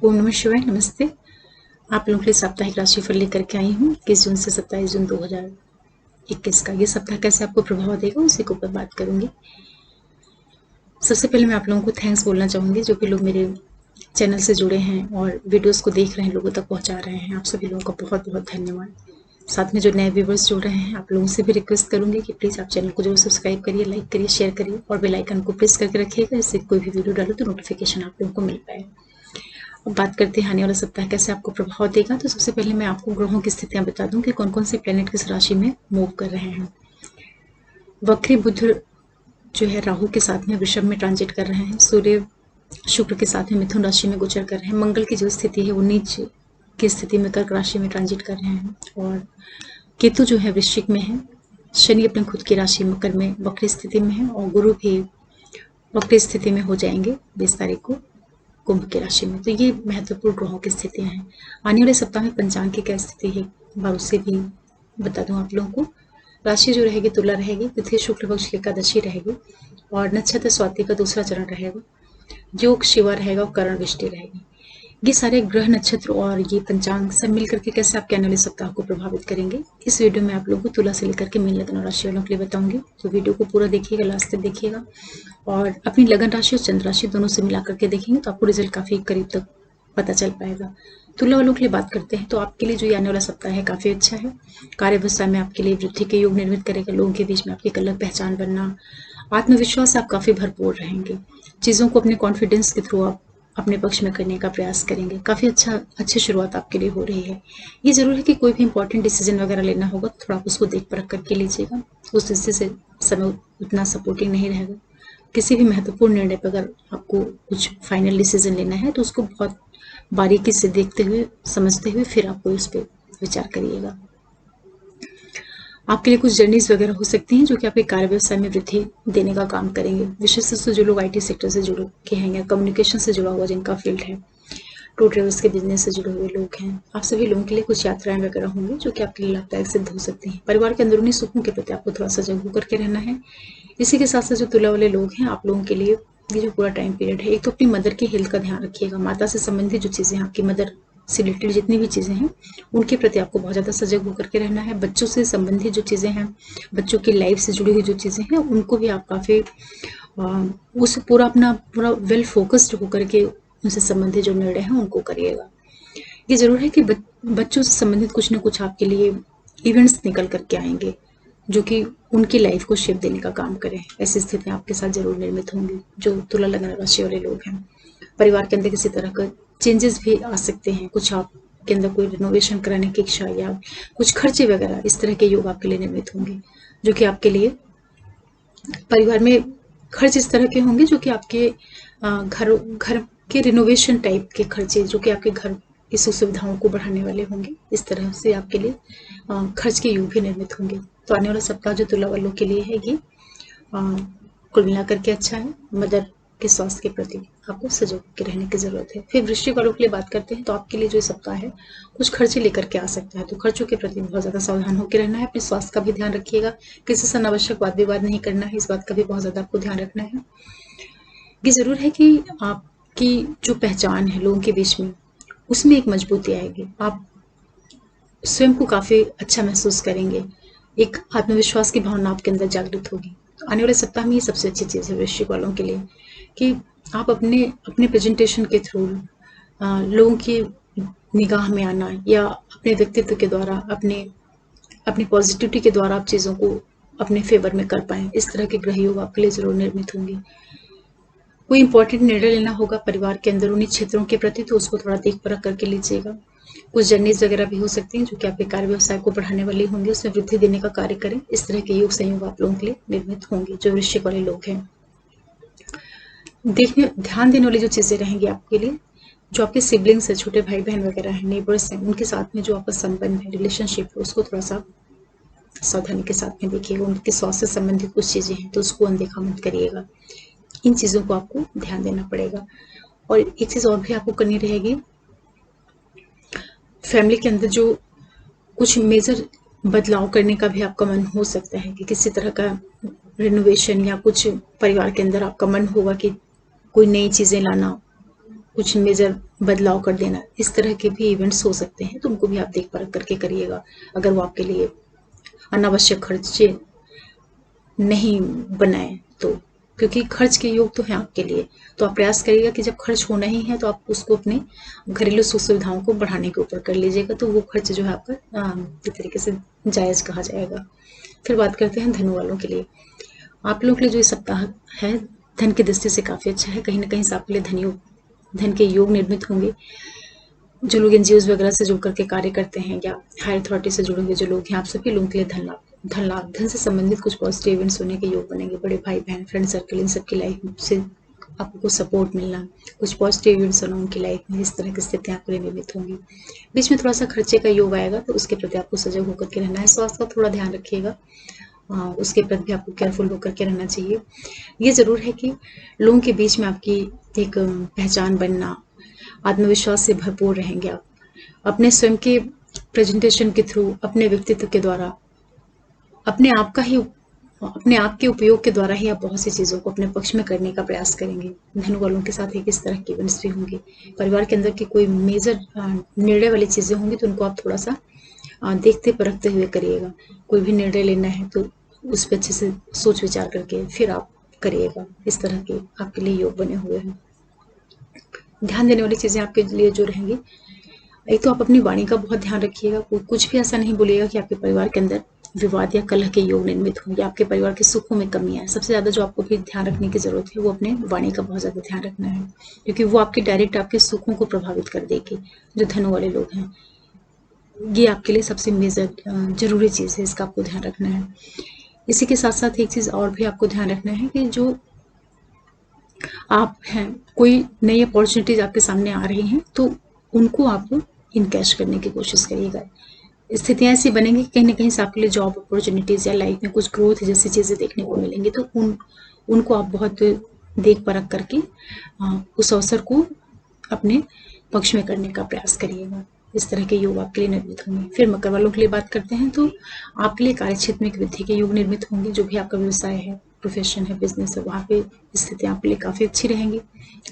ओम नमः शिवाय। नमस्ते। आप लोगों के लिए साप्ताहिक राशिफल लेकर के आई हूँ 21 जून से 27 जून 2021 का। ये सप्ताह कैसे आपको प्रभाव देगा उसी के ऊपर बात करूंगी। सबसे पहले मैं आप लोगों को थैंक्स बोलना चाहूंगी जो भी लोग मेरे चैनल से जुड़े हैं और वीडियोस को देख रहे हैं, लोगों तक पहुंचा रहे हैं। आप सभी लोगों का बहुत बहुत धन्यवाद। साथ में जो नए व्यूवर्स जुड़ रहे हैं, आप लोगों से भी रिक्वेस्ट करूंगी कि प्लीज़ आप चैनल को जरूर सब्सक्राइब करिए, लाइक करिए, शेयर करिए और बेल आइकन को प्रेस करके रखिएगा, जिससे कोई भी वीडियो डालो तो नोटिफिकेशन आप लोगों को मिल पाए। अब बात करते हैं आने वाला सप्ताह कैसे आपको प्रभाव देगा। तो सबसे पहले मैं आपको ग्रहों की स्थितियां बता दूं कि कौन कौन से प्लेनेट किस राशि में मूव कर रहे हैं। वक्री बुध जो है राहु के साथ में वृषभ में ट्रांजिट कर रहे हैं। सूर्य शुक्र के साथ में मिथुन राशि में गोचर कर रहे हैं। मंगल की जो स्थिति है वो नीच की स्थिति में कर्क राशि में ट्रांजिट कर रहे हैं और केतु जो है वृश्चिक में है। शनि अपने खुद की राशि मकर में वक्री स्थिति में है और गुरु भी वक्री स्थिति में हो जाएंगे 20 तारीख को कुंभ की राशि में। तो ये महत्वपूर्ण ग्रहों की स्थितियां हैं। आने वाले सप्ताह में पंचांग की क्या स्थिति है बार उससे भी बता दूं आप लोगों को। राशि जो रहेगी तुला रहेगी, तिथि शुक्ल पक्ष की एकादशी रहेगी और नक्षत्र स्वाति का दूसरा चरण रहेगा। योग शिवा रहेगा और करण वृष्टि रहेगी। ये सारे ग्रह नक्षत्र और ये पंचांग सब मिलकर के कैसे आपके आने वाले सप्ताह को प्रभावित करेंगे, इस वीडियो में आप लोगों को तुला से लेकर के मीन लगन राशि वालों के लिए बताऊंगी। तो वीडियो को पूरा देखिएगा, लास्ट तक देखिएगा और अपनी लगन राशि और चंद्र राशि दोनों से मिला करके देखेंगे तो आपको रिजल्ट काफी करीब तक पता चल पाएगा। तुला वालों के लिए बात करते हैं तो आपके लिए जो ये आने वाला सप्ताह है काफी अच्छा है। कार्य व्यवसाय में आपके लिए वृद्धि के योग निर्मित करेगा। लोगों के बीच में आपकी एक अलग पहचान बनना, आत्मविश्वास आप काफी भरपूर रहेंगे। चीजों को अपने कॉन्फिडेंस के थ्रू आप अपने पक्ष में करने का प्रयास करेंगे। काफी अच्छी शुरुआत आपके लिए हो रही है। ये जरूर है कि कोई भी इंपॉर्टेंट डिसीजन वगैरह लेना होगा तो थोड़ा आप उसको देख परख करके लीजिएगा। उस दृष्टि से समय उतना सपोर्टिंग नहीं रहेगा। किसी भी महत्वपूर्ण निर्णय पर अगर आपको कुछ फाइनल डिसीजन लेना है तो उसको बहुत बारीकी से देखते हुए समझते हुए फिर आपको उस पर विचार करिएगा। आपके लिए कुछ जर्नीज वगैरह हो सकती हैं जो कि आपके कार्य व्यवसाय में वृद्धि देने का काम करेंगे। विशेष रूप से जो लोग आईटी सेक्टर से जुड़े के हैं या कम्युनिकेशन से जुड़ा हुआ जिनका फील्ड है, टूर ट्रेवल्स के बिजनेस से जुड़े हुए लोग हैं, आप सभी लोगों के लिए कुछ यात्राएं वगैरह होंगी जो कि आपके लिए लाभदायक सिद्ध हो सकती हैं। परिवार के अंदरूनी सुखों के प्रति आपको थोड़ा सजग होकर के रहना है। इसी के साथ साथ जो तुला वाले लोग हैं, आप लोगों के लिए ये जो पूरा टाइम पीरियड है, एक तो अपनी मदर की हेल्थ का ध्यान रखिएगा। माता से संबंधित जो चीजें हैं, आपकी मदर से रिलेटेड जितनी भी चीजें हैं उनके प्रति आपको बहुत ज्यादा सजग होकर के रहना है। बच्चों से संबंधित जो चीजें हैं, बच्चों की लाइफ से जुड़ी हुई जो चीजें हैं, उनको भी आप काफी उस पूरा अपना पूरा वेल फोकस्ड होकर के उनसे संबंधित जो निर्णय है उनको करिएगा। ये जरूर है कि बच्चों से संबंधित कुछ न कुछ आपके लिए इवेंट्स निकल करके आएंगे जो कि उनकी लाइफ को शेप देने का काम करें। ऐसी स्थितियां आपके साथ जरूर निर्मित होंगी जो तुला लगन राशि वाले लोग हैं। परिवार के अंदर किसी तरह का चेंजेस भी आ सकते हैं। कुछ आपके अंदर कोई रिनोवेशन कराने की इच्छा या कुछ खर्चे वगैरह इस तरह के योग आपके लिए निर्मित होंगे जो कि आपके लिए परिवार में खर्च इस तरह के होंगे जो कि आपके घर के रिनोवेशन टाइप के खर्चे जो कि आपके घर की सुख सुविधाओं को बढ़ाने वाले होंगे। इस तरह से आपके लिए खर्च के योग भी निर्मित होंगे। तो आने वाला सप्ताह जो तुला वालों के लिए है ये कुल मिलाकर के अच्छा है। मदर के स्वास्थ्य के प्रति आपको सजग के रहने की जरूरत है। फिर वृश्चिक वालों के लिए बात करते हैं तो आपके लिए जो सप्ताह है कुछ खर्चे लेकर के आ सकता है, तो खर्चों के प्रति बहुत ज्यादा सावधान होकर रहना है। अपने स्वास्थ्य का भी ध्यान रखिएगा। किसी से अनावश्यक वाद विवाद नहीं करना है, इस बात का भी बहुत ज्यादा आपको ध्यान रखना है। ये जरूर है कि आपकी जो पहचान है लोगों के बीच में उसमें एक मजबूती आएगी। आप स्वयं को काफी अच्छा महसूस करेंगे। एक आत्मविश्वास की भावना आपके अंदर जागृत होगी। तो आने वाले सप्ताह में ये सबसे अच्छी चीज है वृश्चिक वालों के लिए कि आप अपने अपने प्रेजेंटेशन के थ्रू लोगों की निगाह में आना या अपने व्यक्तित्व के द्वारा अपनी पॉजिटिविटी के द्वारा आप चीजों को अपने फेवर में कर पाए। इस तरह के ग्रह योग आपके लिए जरूर निर्मित होंगे। कोई इंपॉर्टेंट निर्णय लेना होगा परिवार के अंदरूनी क्षेत्रों के प्रति तो उसको थोड़ा देख परख करके लीजिएगा। कुछ जर्नीज वगैरह भी हो सकती हैं जो कि आपके कार्य व्यवसाय को बढ़ाने वाली होंगी, उसमें वृद्धि देने का कार्य करें। इस तरह के योग संयोग आप लोगों के लिए निर्मित होंगे जो वृश्चिक वाले लोग हैं। ध्यान देने वाली जो चीजें रहेंगी आपके लिए, जो आपके सिबलिंग्स है, छोटे भाई बहन वगैरह हैं, नेबर्स हैं, उनके साथ में जो आपका संबंध है, रिलेशनशिप है, उसको थोड़ा सा सावधानी के साथ में देखिएगा। उनके स्वास्थ्य से संबंधित कुछ चीजें हैं तो उसको अनदेखा मत करिएगा। इन चीजों को आपको ध्यान देना पड़ेगा। और एक चीज और भी आपको करनी रहेगी, फैमिली के अंदर जो कुछ मेजर बदलाव करने का भी आपका मन हो सकता है कि किसी तरह का रिनोवेशन या कुछ परिवार के अंदर आपका मन होगा कि कोई नई चीजें लाना, कुछ मेजर बदलाव कर देना, इस तरह के भी इवेंट्स हो सकते हैं, तो उनको भी आप देख परख करके करिएगा अगर वो आपके लिए अनावश्यक खर्चे नहीं बनाए तो, क्योंकि खर्च के योग तो है आपके लिए। तो आप प्रयास करिएगा कि जब खर्च होना ही है तो आप उसको अपने घरेलू सुख सुविधाओं को बढ़ाने के ऊपर कर लीजिएगा, तो वो खर्च जो है आपका एक तरीके से जायज़ कहा जाएगा। फिर बात करते हैं धनु वालों के लिए। आप लोगों के लिए जो ये सप्ताह है धन की दृष्टि से काफ़ी अच्छा है। कहीं ना कहीं से आपके लिए धन के योग निर्मित होंगे। जो लोग एनजीओज वगैरह से जुड़ करके कार्य करते हैं या हायर अथॉरिटी से जुड़े हुए जो लोग हैं, आप सभी लोगों के लिए धन लाभ, धन से संबंधित कुछ पॉजिटिव इवेंट्स होने के योग बनेंगे। बड़े भाई बहन, फ्रेंड सर्कल, इन सबकी लाइफ से आपको सपोर्ट मिलना, कुछ पॉजिटिव इवेंट्स होना उनकी लाइफ में, इस तरह की स्थितियां आपके लिए निर्मित होंगी। बीच में थोड़ा सा खर्चे का योग आएगा, तो उसके प्रति आपको सजग होकर के रहना है। स्वास्थ्य का थोड़ा ध्यान रखिएगा, उसके प्रति भी आपको केयरफुल होकर के रहना चाहिए। ये ज़रूर है कि लोगों के बीच में आपकी एक पहचान बनना, आत्मविश्वास से भरपूर रहेंगे आप। अपने स्वयं के प्रेजेंटेशन के थ्रू, अपने व्यक्तित्व के द्वारा, अपने आप के उपयोग के द्वारा ही आप बहुत सी चीज़ों को अपने पक्ष में करने का प्रयास करेंगे। धनु वालों के साथ एक इस तरह की इवेंट्स भी होंगे। परिवार के अंदर की कोई मेजर निर्णय वाली चीज़ें होंगी तो उनको आप थोड़ा सा देखते परखते हुए करिएगा। कोई भी निर्णय लेना है तो उस पर अच्छे से सोच विचार करके फिर आप करिएगा। इस तरह के आपके लिए योग बने हुए हैं। ध्यान देने वाली चीज़ें आपके लिए जो रहेंगी, एक तो आप अपनी वाणी का बहुत ध्यान रखिएगा। कुछ भी ऐसा नहीं बोलिएगा कि आपके परिवार के अंदर विवाद या कलह के योग निर्मित होंगे। आपके परिवार के सुखों में कमियां है। सबसे ज़्यादा जो आपको भी ध्यान रखने की ज़रूरत है वो अपने वाणी का बहुत ज़्यादा ध्यान रखना है, क्योंकि वो आपके डायरेक्ट आपके सुखों को प्रभावित कर देगी। जो धनु वाले लोग हैं, ये आपके लिए सबसे मेजर जरूरी चीज़ है, इसका आपको ध्यान रखना है। इसी के साथ साथ एक चीज़ और भी आपको ध्यान रखना है कि जो आप हैं, कोई नई अपॉर्चुनिटीज आपके सामने आ रही हैं तो उनको आप इनकैश करने की कोशिश करिएगा। स्थितियां ऐसी बनेंगी कि कहीं ना कहीं से आपके लिए जॉब अपॉर्चुनिटीज या लाइफ में कुछ ग्रोथ जैसी चीज़ें देखने को मिलेंगी, तो उनको आप बहुत देख परख करके उस अवसर को अपने पक्ष में करने का प्रयास करिएगा। इस तरह के योग आपके लिए निर्मित होंगे। फिर मकर वालों के लिए बात करते हैं, तो आपके लिए कार्यक्षेत्र में एक वृद्धि के योग निर्मित होंगे। जो भी आपका व्यवसाय है, प्रोफेशन है, बिजनेस है, वहाँ पे स्थितियाँ आपके लिए काफ़ी अच्छी रहेंगी।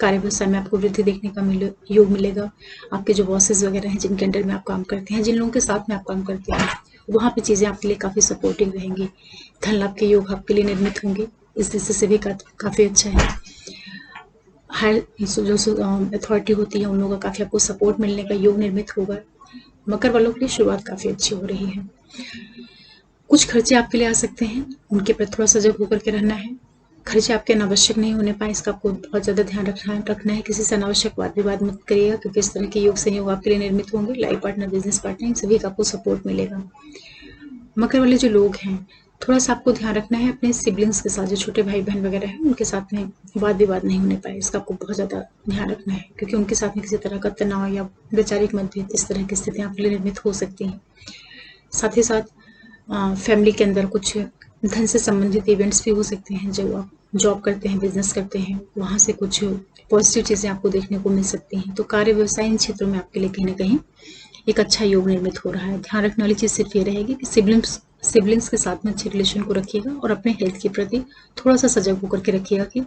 कार्य व्यवसाय में आपको वृद्धि देखने का योग मिलेगा। आपके जो बॉसेस वगैरह हैं, जिनके अंडर में आप काम करते हैं, जिन लोगों के साथ में आप काम करते हैं, वहाँ पे चीज़ें आपके लिए काफ़ी सपोर्टिव रहेंगी। धन लाभ के योग आपके लिए निर्मित होंगे। इस दृष्टि से भी काफ़ी अच्छा है। हायर जो अथॉरिटी होती है उन लोगों का काफ़ी आपको सपोर्ट मिलने का योग निर्मित होगा। मकर वालों के लिए शुरुआत काफ़ी अच्छी हो रही है। कुछ खर्चे आपके लिए आ सकते हैं, उनके पर थोड़ा सजग होकर के रहना है। खर्चे आपके अनावश्यक नहीं होने पाए, इसका आपको बहुत ज़्यादा ध्यान रखना है। किसी से अनावश्यक वाद विवाद मत करिएगा, क्योंकि इस तरह के योग संयोग आपके लिए निर्मित होंगे। लाइफ पार्टनर, बिजनेस पार्टनर, इन सभी का आपको सपोर्ट मिलेगा। मकर वाले जो लोग हैं, थोड़ा सा आपको ध्यान रखना है अपने सिबलिंग्स के साथ, जो छोटे भाई बहन वगैरह हैं उनके साथ में वाद विवाद नहीं होने पाए, इसका आपको बहुत ज़्यादा ध्यान रखना है, क्योंकि उनके साथ में किसी तरह का तनाव या वैचारिक मतभेद, इस तरह की स्थितियाँ आपके लिए निर्मित हो सकती हैं। साथ ही साथ फैमिली के अंदर कुछ धन से संबंधित इवेंट्स भी हो सकते हैं। जो आप जॉब करते हैं, बिजनेस करते हैं, वहाँ से कुछ पॉजिटिव चीज़ें आपको देखने को मिल सकती हैं। तो कार्य व्यवसाय इन क्षेत्रों में आपके लिए कहीं ना कहीं एक अच्छा योग निर्मित हो रहा है। ध्यान रखने वाली चीज़ सिर्फ ये रहेगी कि सिबलिंग्स के साथ में अच्छे रिलेशन को रखिएगा और अपने हेल्थ के प्रति थोड़ा सा सजग होकर के रखिएगा कि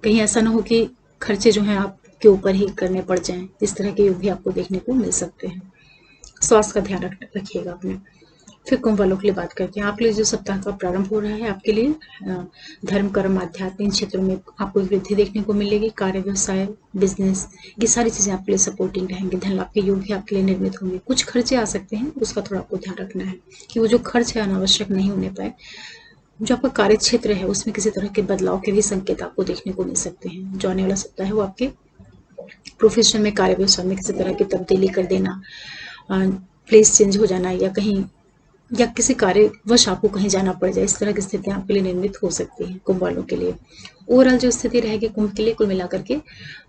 कहीं ऐसा ना हो कि खर्चे जो हैं आपके ऊपर ही करने पड़ जाएं। इस तरह के योग भी आपको देखने को मिल सकते हैं। स्वास्थ्य का ध्यान रखिएगा अपने। फिर कुंभ वालों के लिए बात करते हैं। आपके लिए जो सप्ताह का प्रारंभ हो रहा है, आपके लिए धर्म, कर्म, आध्यात्मिक क्षेत्रों में आपको वृद्धि देखने को मिलेगी। कार्य, व्यवसाय, बिजनेस, ये सारी चीज़ें आपके लिए सपोर्टिंग रहेंगी। धन लाभ के योग भी आपके लिए निर्मित होंगे। कुछ खर्चे आ सकते हैं, उसका थोड़ा आपको ध्यान रखना है कि वो जो खर्च है अनावश्यक नहीं होने पाए। जो आपका कार्य क्षेत्र है उसमें किसी तरह के बदलाव के भी संकेत आपको देखने को मिल सकते हैं। जो आने वाला सप्ताह है वो आपके प्रोफेशन में, कार्य व्यवसाय में किसी तरह की तब्दीली कर देना, प्लेस चेंज हो जाना, या किसी कार्यवश आपको कहीं जाना पड़ जाए, इस तरह की स्थितियां आपके लिए निर्मित हो सकती हैं कुंभ वालों के लिए। ओवरऑल जो स्थिति रहेगी कुंभ के लिए, कुल मिलाकर के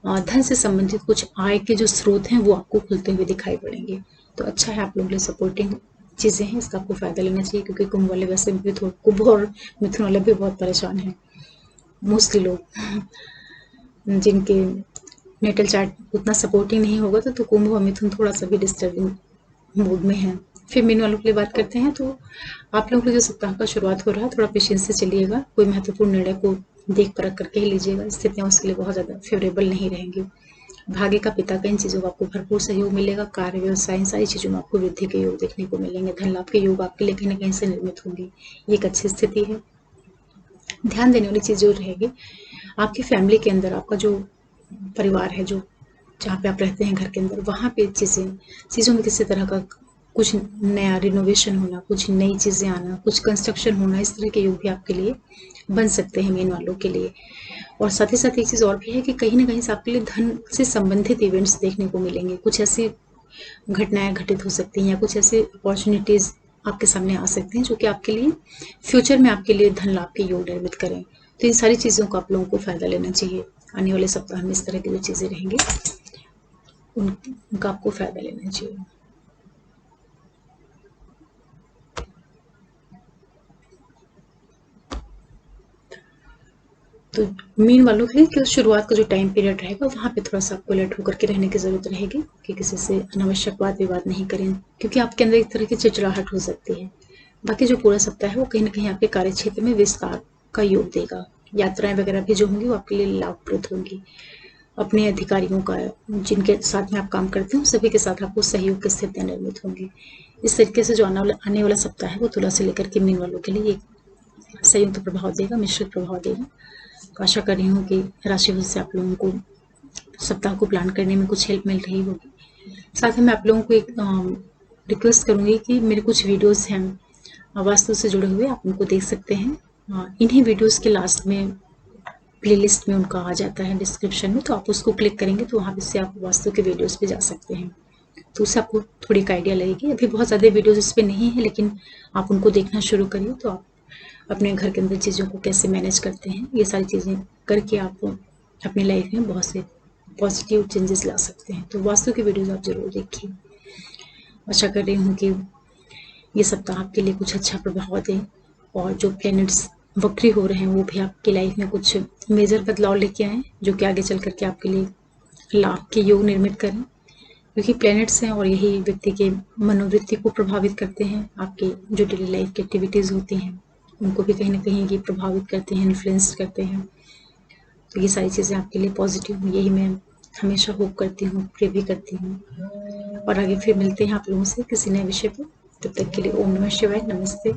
धन से संबंधित कुछ आय के जो स्रोत हैं वो आपको खुलते हुए दिखाई पड़ेंगे। तो अच्छा है, आप लोगों के लिए सपोर्टिंग चीज़ें हैं, इसका आपको फायदा लेना चाहिए, क्योंकि कुंभ वाले वैसे भी कुंभ और मिथुन वाले भी बहुत परेशान हैं। मोस्टली लोग जिनके नेटल चार्ट उतना सपोर्टिंग नहीं होगा तो कुंभ और मिथुन थोड़ा सा भी डिस्टर्बिंग मूड में है। फिर मीन वालों के लिए बात करते हैं, तो आप लोगों के जो सप्ताह का शुरुआत हो रहा है, थोड़ा पेशेंस से चलिएगा। कोई महत्वपूर्ण निर्णय को देख परख करके ही लीजिएगा। स्थितियाँ उसके लिए बहुत ज़्यादा फेवरेबल नहीं रहेंगी। भाग्य का पिता का इन चीज़ों का आपको भरपूर सहयोग मिलेगा। कार्य, व्यवसाय, इन सारी चीज़ों में आपको वृद्धि के योग देखने को मिलेंगे। धन लाभ के योग आपके लिए कहीं न कहीं से निर्मित होंगे। ये एक अच्छी स्थिति है। ध्यान देने वाली चीज़ जो रहेगी, आपकी फैमिली के अंदर आपका जो परिवार है, जो जहाँ पे आप रहते हैं घर के अंदर, वहाँ पे चीज़ों में किसी तरह का कुछ नया रिनोवेशन होना, कुछ नई चीज़ें आना, कुछ कंस्ट्रक्शन होना, इस तरह के योग भी आपके लिए बन सकते हैं मीन वालों के लिए। और साथ ही साथ एक चीज़ और भी है कि कहीं न कहीं से आपके लिए धन से संबंधित इवेंट्स देखने को मिलेंगे। कुछ ऐसी घटनाएँ घटित हो सकती हैं या कुछ ऐसी अपॉर्च्युनिटीज़ आपके सामने आ सकती हैं जो कि आपके लिए फ्यूचर में आपके लिए धन लाभ के योग निर्मित करें। तो इन सारी चीज़ों का आप लोगों को फ़ायदा लेना चाहिए। आने वाले सप्ताह में इस तरह की जो चीज़ें रहेंगी उनका आपको फ़ायदा लेना चाहिए। तो मीन वालों के लिए कि शुरुआत का जो टाइम पीरियड रहेगा वहाँ पे थोड़ा सा आपको अलर्ट होकर के रहने की ज़रूरत रहेगी कि किसी से अनावश्यक वाद विवाद नहीं करें, क्योंकि आपके अंदर एक तरह की चिड़चिड़ाहट हो सकती है। बाकी जो पूरा सप्ताह है वो कहीं न कहीं आपके कार्य क्षेत्र में विस्तार का योग देगा। यात्राएँ वगैरह भी जो होंगी वो आपके लिए लाभप्रद होंगी। अपने अधिकारियों का, जिनके साथ में आप काम करते हो, सभी के साथ आपको सहयोग की स्थितियाँ निर्मित होंगी। इस तरीके से जो आने वाला सप्ताह है वो तुला से लेकर के मीन वालों के लिए एक संयुक्त प्रभाव देगा, मिश्रित प्रभाव देगा। तो आशा कर रही हूँ कि राशिफल से आप लोगों को सप्ताह को प्लान करने में कुछ हेल्प मिल रही होगी। साथ ही मैं आप लोगों को एक रिक्वेस्ट करूँगी कि मेरे कुछ वीडियोस हैं वास्तु से जुड़े हुए, आप उनको देख सकते हैं। इन्हीं वीडियोस के लास्ट में प्लेलिस्ट में उनका आ जाता है डिस्क्रिप्शन में, तो आप उसको क्लिक करेंगे तो वहाँ से आप वास्तु के वीडियोस पे जा सकते हैं। तो उससे आपको थोड़ी एक आइडिया लगेगी। अभी बहुत ज़्यादा वीडियोस इस पे नहीं है, लेकिन आप उनको देखना शुरू करिए तो आप अपने घर के अंदर चीज़ों को कैसे मैनेज करते हैं, ये सारी चीज़ें करके आप अपनी लाइफ में बहुत से पॉजिटिव चेंजेस ला सकते हैं। तो वास्तु की वीडियोस आप ज़रूर देखिए। आशा कर रही हूँ कि ये सप्ताह आपके लिए कुछ अच्छा प्रभाव दें और जो प्लैनेट्स वक्री हो रहे हैं वो भी आपकी लाइफ में कुछ मेजर बदलाव लेके आएँ, जो कि आगे चल करके आपके लिए लाभ के योग निर्मित करें, क्योंकि प्लैनेट्स हैं और यही व्यक्ति के मनोवृत्ति को प्रभावित करते हैं। आपके जो डेली लाइफ की एक्टिविटीज़ होती हैं उनको भी कहीं न कहीं ये प्रभावित करते हैं, इन्फ्लुएंस करते हैं। तो ये सारी चीज़ें आपके लिए पॉजिटिव हुई, यही मैं हमेशा होप करती हूँ, प्रे भी करती हूँ। और आगे फिर मिलते हैं आप लोगों से किसी नए विषय पर। तब तक के लिए ओम नमः शिवाय, नमस्ते।